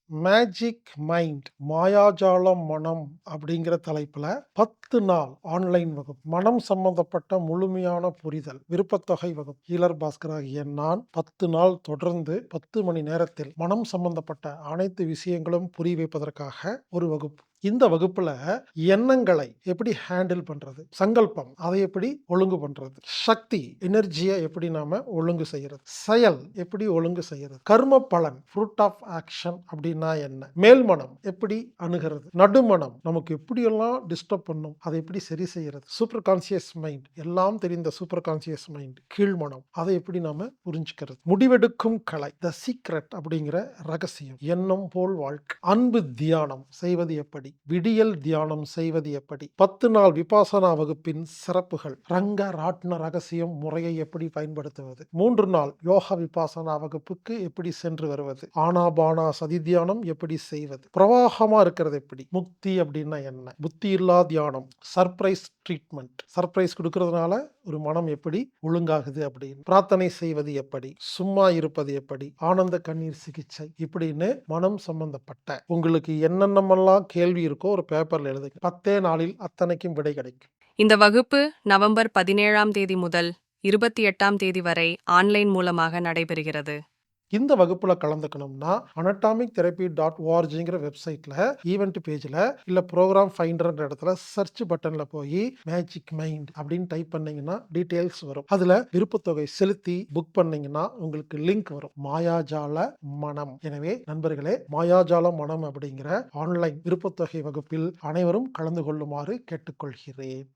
Magic mind மாயாஜால மனம் அப்படிங்கிற தலைப்புல 10 நாள் ஆன்லைன் வகுப்பு. மனம் சம்பந்தப்பட்ட முழுமையான புரிதல். விருப்பத்தொகை வகுப்பு. ஹீலர் பாஸ்கர் ஆகிய நான் 10 நாள் தொடர்ந்து 10 மணி நேரத்தில் மனம் சம்பந்தப்பட்ட அனைத்து விஷயங்களும் புரிய வைப்பதற்காக ஒரு வகுப்பு. இந்த வகுப்புல எண்ணங்களை எப்படி ஹேண்டில் பண்றது, சங்கல்பம் அதை எப்படி ஒழுங்கு பண்றது, சக்தி எனர்ஜியை எப்படி நாம ஒழுங்கு செய்யறது, செயல் எப்படி ஒழுங்கு செய்யறது, கர்ம பலன் ஃப்ரூட் ஆஃப் ஆக்ஷன் அப்படின்னா என்ன, மேல்மனம் எப்படி அணுகிறது, நடுமனம் நமக்கு எப்படியெல்லாம் டிஸ்டர்ப் பண்ணும் அதை எப்படி சரி செய்யறது, சூப்பர் கான்சியஸ் மைண்ட் எல்லாம் தெரிந்த சூப்பர் கான்சியஸ் மைண்ட் கீழ்மனம் அதை எப்படி நாம புரிஞ்சுக்கிறது, முடிவெடுக்கும் கலை த சீக்ரெட் அப்படிங்கிற ரகசியம், எண்ணம் போல் வாழ்க்கை, அன்பு தியானம் செய்வது எப்படி, விடியல் தியானம் செய்வது எப்படி, 10 நாள் விபாசனா வகுப்பின் சிறப்புகள், ரங்க ராட்ன ரகசியம் முறையை எப்படி பயன்படுத்துவது, 3 நாள் யோகா விபாசனா வகுப்புக்கு எப்படி சென்று வருவது, ஆனாபானா சதி தியானம் எப்படி செய்வது, பிரவாகமா இருக்கிறது எப்படி, முக்தி அப்படின்னா என்ன, புத்தி இல்லா தியானம், சர்ப்ரைஸ் ட்ரீட்மெண்ட், சர்ப்ரைஸ் கொடுக்கறதுனால ஒரு மனம் எப்படி ஒழுங்காகுது அப்படின்னு, பிரார்த்தனை செய்வது எப்படி, சும்மா இருப்பது எப்படி, ஆனந்த கண்ணீர் சிகிச்சை இப்படின்னு மனம் சம்பந்தப்பட்ட உங்களுக்கு என்னென்னமெல்லாம் கேள்வி இருக்கோ ஒரு பேப்பர்ல எழுதுங்க. 10 நாளில் அத்தனைக்கும் விடை கிடைக்கும். இந்த வகுப்பு நவம்பர் 17ஆம் தேதி முதல் 28ஆம் தேதி வரை ஆன்லைன் மூலமாக நடைபெறுகிறது. இந்த வகுப்புல கலந்துக்கணும்னா anatomic-therapy.orgங்கிற வெப்சைட்ல ஈவென்ட் பேஜ்ல இல்ல ப்ரோக்ராம் ஃபைண்டர்ன்ற இடத்துல சர்ச் பட்டன்ல போய் மேஜிக் மைண்ட் அப்படின்னு டைப் பண்ணீங்கன்னா டீடைல்ஸ் வரும். அதுல விருப்பத்தொகை செலுத்தி புக் பண்ணீங்கன்னா உங்களுக்கு லிங்க் வரும், மாயாஜால மனம். எனவே நண்பர்களே, மாயாஜால மனம் அப்படிங்கிற ஆன்லைன் விருப்பத்தொகை வகுப்பில் அனைவரும் கலந்து கொள்ளுமாறு கேட்டுக்கொள்கிறேன்.